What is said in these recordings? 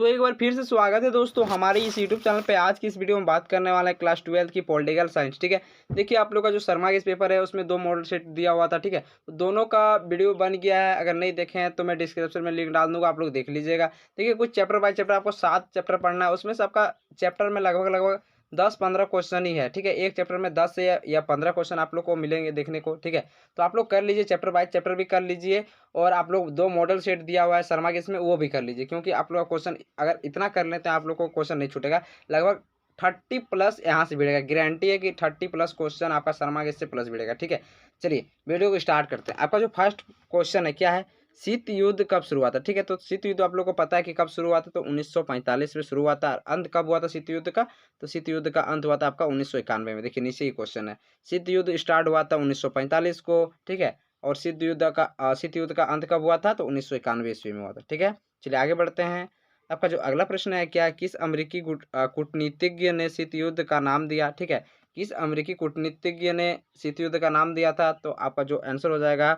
तो एक बार फिर से स्वागत है दोस्तों हमारे इस यूट्यूब चैनल पे। आज की इस वीडियो में बात करने वाला है क्लास 12 की पॉलिटिकल साइंस। ठीक है, देखिए आप लोग का जो शर्मा केस पेपर है उसमें 2 मॉडल सेट दिया हुआ था। ठीक है, तो दोनों का वीडियो बन गया है। अगर नहीं देखे हैं तो मैं डिस्क्रिप्शन में लिंक डाल दूंगा, आप लोग देख लीजिएगा। देखिए कुछ चैप्टर बाय चैप्टर आपको 7 चैप्टर पढ़ना है। उसमें से आपका चैप्टर में लगभग 10-15 क्वेश्चन ही है। ठीक है, एक चैप्टर में 10 से या 15 क्वेश्चन आप लोग को मिलेंगे देखने को। ठीक है, तो आप लोग कर लीजिए, चैप्टर बाय चैप्टर भी कर लीजिए। और आप लोग 2 मॉडल सेट दिया हुआ है शर्मा केस में, वो भी कर लीजिए, क्योंकि आप लोग का क्वेश्चन अगर इतना कर लेते हैं आप लोग को क्वेश्चन नहीं छूटेगा। लगभग 30 प्लस यहाँ से भिड़ेगा, गारंटी है कि 30 प्लस क्वेश्चन आपका शर्मा केस से प्लस भिड़ेगा। ठीक है, चलिए वीडियो को स्टार्ट करते हैं। आपका जो फर्स्ट क्वेश्चन है क्या है, शीत युद्ध कब शुरू हुआ था। ठीक है, तो शीत युद्ध आप लोग को पता है कि कब शुरू हुआ था, तो 1945 में शुरू हुआ था। अंत कब हुआ था शीत युद्ध का, तो शीत युद्ध का अंत हुआ था आपका 1991 में। देखिए नीचे ही क्वेश्चन है, शीत युद्ध स्टार्ट हुआ था 1945 को। ठीक है, और शीत युद्ध का अंत कब हुआ था, तो 1991 ईस्वी में हुआ था। ठीक है, चलिए आगे बढ़ते हैं। आपका जो अगला प्रश्न है क्या है, किस अमेरिकी कूटनीतिज्ञ ने शीत युद्ध का नाम दिया। ठीक है, किस अमेरिकी कूटनीतिज्ञ ने शीत युद्ध का नाम दिया था, तो आपका जो आंसर हो जाएगा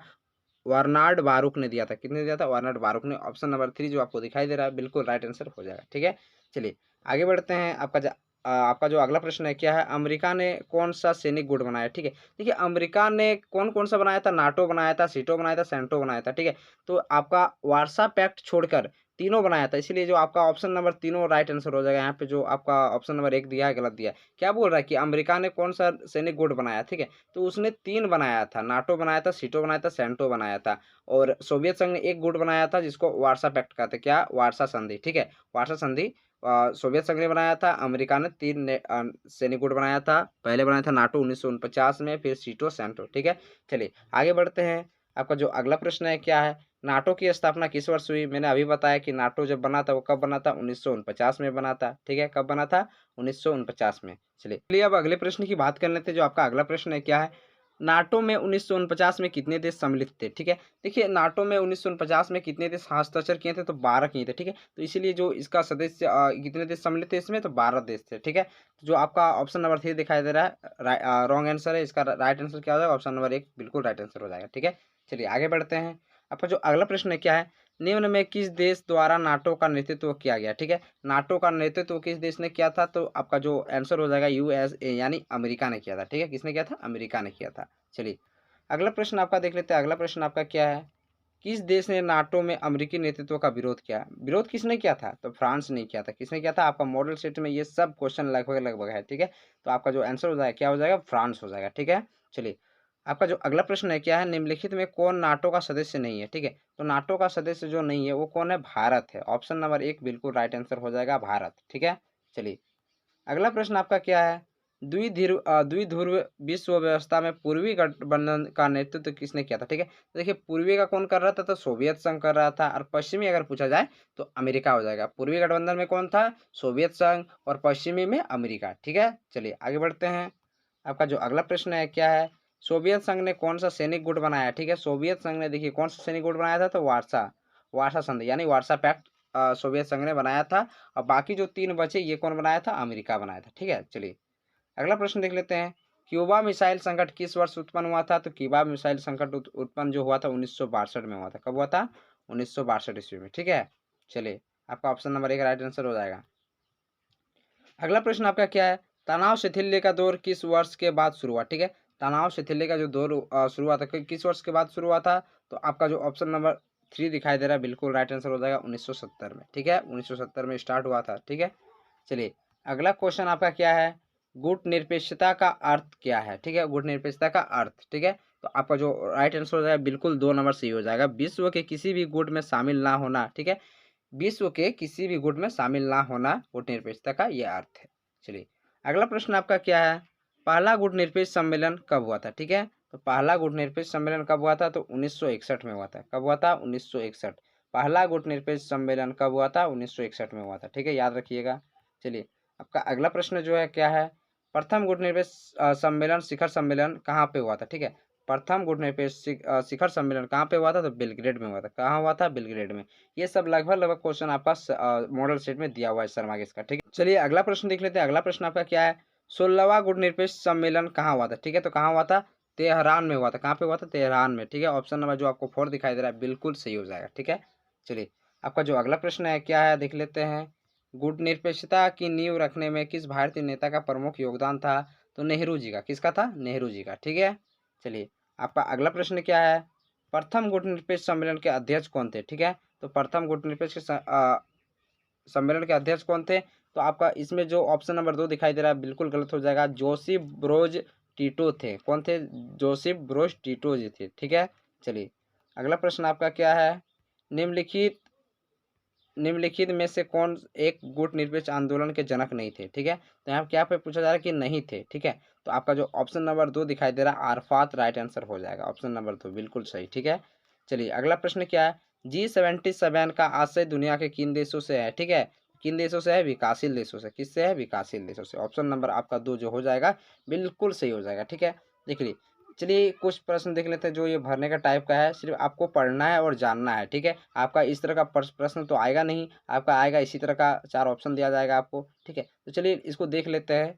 बर्नार्ड बारूक ने दिया था। किसने दिया था, बर्नार्ड बारूक ने। ऑप्शन नंबर 3 जो आपको दिखाई दे रहा है बिल्कुल राइट आंसर हो जाएगा। ठीक है, चलिए आगे बढ़ते हैं। आपका जो अगला प्रश्न है क्या है, अमेरिका ने कौन सा सैनिक गुट बनाया। ठीक है, देखिए अमेरिका ने कौन कौन सा बनाया था, नाटो बनाया था, सीटो बनाया था, सेंटो बनाया था। ठीक है, तो आपका वार्सा पैक्ट छोड़कर तीनों बनाया था, इसीलिए जो आपका ऑप्शन नंबर तीनों राइट आंसर हो जाएगा। यहाँ पे जो आपका ऑप्शन नंबर 1 दिया है गलत दिया है। क्या बोल रहा है कि अमेरिका ने कौन सा सैनिक गुट बनाया। ठीक है, तो उसने 3 बनाया था, नाटो बनाया था, सीटो बनाया था, सेंटो बनाया था। और सोवियत संघ ने एक गुट बनाया था जिसको वार्सा पैक्ट कहते हैं। क्या, वार्सा संधि। ठीक है, वार्सा संधि सोवियत संघ ने बनाया था। अमेरिका ने 3 सैनिक गुट बनाया था। पहले बनाया था नाटो 1949 में, फिर सीटो, सेंटो। ठीक है, चलिए आगे बढ़ते हैं। आपका जो अगला प्रश्न है क्या है, नाटो की स्थापना किस वर्ष हुई। मैंने अभी बताया कि नाटो जब बना था वो कब बना था, 1949 में बना था। ठीक है, कब बना था, 1949 में। चलिए अब अगले प्रश्न की बात कर लेते हैं। जो आपका अगला प्रश्न है क्या है, नाटो में 1949 में कितने देश सम्मिलित थे। ठीक है, देखिए नाटो में 1949 में कितने देश हस्ताक्षर किए थे, तो 12 किए थे। ठीक है, तो इसीलिए जो इसका सदस्य कितने देश सम्मिलित थे इसमें, तो 12 देश थे। ठीक है, तो जो आपका ऑप्शन नंबर 3 दिखाई दे रहा है रॉन्ग आंसर है। इसका राइट आंसर क्या हो जाएगा, ऑप्शन नंबर 1 बिल्कुल राइट आंसर हो जाएगा। ठीक है, चलिए आगे बढ़ते हैं। आपका जो अगला प्रश्न है क्या है, निम्न में किस देश द्वारा नाटो का नेतृत्व किया गया। ठीक है, नाटो का नेतृत्व किस देश ने किया था, तो आपका जो आंसर हो जाएगा यूएसए, यानी अमेरिका ने किया था। ठीक है, किसने किया था, अमेरिका ने किया था। चलिए अगला प्रश्न आपका देख लेते हैं। अगला प्रश्न आपका क्या है, किस देश ने नाटो में अमेरिकी नेतृत्व का विरोध किया। विरोध किसने किया था, तो फ्रांस ने किया था। किसने किया था, आपका मॉडल सेट में ये सब क्वेश्चन लगभग लगभग है। ठीक है, तो आपका जो आंसर हो जाएगा क्या हो जाएगा, फ्रांस हो जाएगा। ठीक है, चलिए आपका जो अगला प्रश्न है क्या है, निम्नलिखित में कौन नाटो का सदस्य नहीं है। ठीक है, तो नाटो का सदस्य जो नहीं है वो कौन है, भारत है। ऑप्शन नंबर 1 बिल्कुल राइट आंसर हो जाएगा, भारत। ठीक है, चलिए अगला प्रश्न आपका क्या है, द्विध्रुव विश्व व्यवस्था में पूर्वी गठबंधन का नेतृत्व किसने किया था। ठीक है, तो देखिए पूर्वी का कौन कर रहा था, तो सोवियत संघ कर रहा था। और पश्चिमी अगर पूछा जाए तो अमेरिका हो जाएगा। पूर्वी गठबंधन में कौन था, सोवियत संघ, और पश्चिमी में अमेरिका। ठीक है, चलिए आगे बढ़ते हैं। आपका जो अगला प्रश्न है क्या है, सोवियत संघ ने कौन सा सैनिक गुट बनाया। ठीक है, सोवियत संघ ने देखिए कौन सा सैनिक गुट बनाया था, तो वार्सा वार्सा संधि यानी वार्सा पैक्ट सोवियत संघ ने बनाया था। और बाकी जो 3 बचे ये कौन बनाया था, अमेरिका बनाया था। ठीक है, चलिए अगला प्रश्न देख लेते हैं। क्यूबा मिसाइल संकट किस वर्ष उत्पन्न हुआ था, तो क्यूबा मिसाइल संकट उत्पन्न जो हुआ था 1962 में हुआ था। कब हुआ था, 1962 ईस्वी में। ठीक है, चलिए आपका ऑप्शन नंबर 1 राइट आंसर हो जाएगा। अगला प्रश्न आपका क्या है, तनाव शिथिल्य का दौर किस वर्ष के बाद शुरू हुआ। ठीक है, तनाव शिथिल्य का जो दौर शुरू हुआ था किस वर्ष के बाद शुरू हुआ था, तो आपका जो ऑप्शन नंबर 3 दिखाई दे रहा है बिल्कुल राइट आंसर हो जाएगा, 1970 में। ठीक है, 1970 में स्टार्ट हुआ था। ठीक है, चलिए अगला क्वेश्चन आपका क्या है, गुट निरपेक्षता का अर्थ क्या है। ठीक है, गुट निरपेक्षता का अर्थ। ठीक है, तो आपका जो राइट आंसर हो जाएगा बिल्कुल 2 नंबर सही हो जाएगा, विश्व के किसी भी गुट में शामिल ना होना। ठीक है, विश्व के किसी भी गुट में शामिल ना होना गुट निरपेक्षता का यह अर्थ है। चलिए अगला प्रश्न आपका क्या है, पहला गुट निरपेक्ष सम्मेलन कब हुआ था। ठीक है, तो पहला गुट निरपेक्ष सम्मेलन कब हुआ था, तो 1961 में हुआ था। कब हुआ था, 1961। पहला गुट निरपेक्ष सम्मेलन कब हुआ था, 1961 में हुआ था। ठीक है, याद रखिएगा। चलिए आपका अगला प्रश्न जो है क्या है, प्रथम गुट निरपेक्ष सम्मेलन शिखर सम्मेलन कहाँ पे हुआ था। ठीक है, प्रथम गुट निरपेक्ष शिखर सम्मेलन कहाँ पे हुआ था, तो बेलग्रेड में हुआ था। कहाँ हुआ था, बेलग्रेड में। ये सब लगभग लगभग क्वेश्चन आपका मॉडल सेट में दिया हुआ है शर्मा केस का। ठीक है, चलिए अगला प्रश्न देख लेते हैं। अगला प्रश्न आपका क्या है, 16वां गुट निरपेक्ष सम्मेलन कहाँ हुआ था। ठीक है, तो कहाँ हुआ था, तेहरान में हुआ था। कहाँ पे हुआ था, तेहरान में। ठीक है, ऑप्शन नंबर जो आपको 4 दिखाई दे रहा है बिल्कुल सही हो जाएगा। ठीक है, चलिए आपका जो अगला प्रश्न है क्या है देख लेते हैं। गुटनिरपेक्षता की नींव रखने में किस भारतीय नेता का प्रमुख योगदान था? तो नेहरू जी का। किसका था? नेहरू जी का। ठीक है, चलिए आपका अगला प्रश्न क्या है। प्रथम गुटनिरपेक्ष सम्मेलन के अध्यक्ष कौन थे? ठीक है, तो प्रथम गुटनिरपेक्ष सम्मेलन के अध्यक्ष कौन थे? तो आपका इसमें जो ऑप्शन नंबर 2 दिखाई दे रहा है बिल्कुल गलत हो जाएगा। जोसेफ ब्रोज टीटो थे। कौन थे? जोसेफ ब्रोज टीटो जी थे। ठीक है, चलिए अगला प्रश्न आपका क्या है। निम्नलिखित निम्नलिखित में से कौन एक गुट निरपेक्ष आंदोलन के जनक नहीं थे? ठीक है, तो यहाँ क्या पे पूछा जा रहा है कि नहीं थे। ठीक है, तो आपका जो ऑप्शन नंबर 2 दिखाई दे रहा है आरफात राइट आंसर हो जाएगा। ऑप्शन नंबर 2 बिल्कुल सही। ठीक है, चलिए अगला प्रश्न क्या है। G77 का आशय दुनिया के किन देशों से है? ठीक है, किन देशों से है? विकासशील देशों से। किससे है? विकासशील देशों से। ऑप्शन नंबर आपका 2 जो हो जाएगा बिल्कुल सही हो जाएगा। ठीक है, देखिए चलिए कुछ प्रश्न देख लेते हैं जो ये भरने का टाइप का है। सिर्फ आपको पढ़ना है और जानना है। ठीक है, आपका इस तरह का प्रश्न तो आएगा नहीं, आपका आएगा इसी तरह का 4 ऑप्शन दिया जाएगा आपको। ठीक है, तो चलिए इसको देख लेते हैं।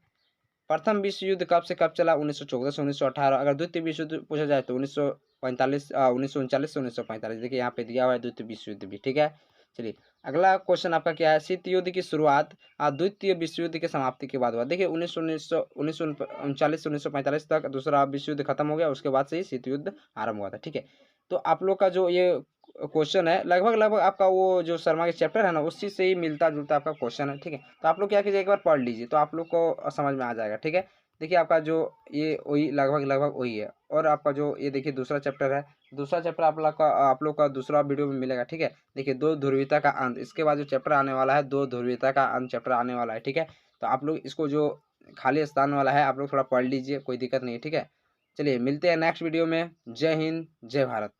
प्रथम विश्व युद्ध कब से कब चला? 1914 से 1918। अगर द्वितीय विश्व युद्ध पूछा जाए तो 1945 1939 से 1945। देखिए यहाँ पे दिया हुआ है द्वितीय विश्व युद्ध भी। ठीक है, चलिए अगला क्वेश्चन आपका क्या है। शीत युद्ध की शुरुआत द्वितीय विश्व युद्ध की समाप्ति के बाद हुआ। देखिए 1939 से 1945 तक दूसरा विश्व युद्ध खत्म हो गया, उसके बाद से ही शीत युद्ध आरंभ हुआ था। ठीक है, तो आप लोग का जो ये क्वेश्चन है लगभग लगभग आपका वो जो शर्मा के चैप्टर है ना उसी से ही मिलता जुलता आपका क्वेश्चन है। ठीक है, तो आप लोग क्या कीजिए एक बार पढ़ लीजिए तो आप लोग को समझ में आ जाएगा। ठीक है, देखिए आपका जो ये वही लगभग लगभग वही है। और आपका जो ये देखिए दूसरा चैप्टर है, दूसरा चैप्टर आप लोग का दूसरा वीडियो में मिलेगा। ठीक है, देखिए दो ध्रुवीयता का अंत, इसके बाद जो चैप्टर आने वाला है दो ध्रुवीयता का अंत चैप्टर आने वाला है। ठीक है, तो आप लोग इसको जो खाली स्थान वाला है आप लोग थोड़ा पढ़ लीजिए, कोई दिक्कत नहीं है। ठीक है, चलिए मिलते हैं नेक्स्ट वीडियो में। जय हिंद, जय भारत।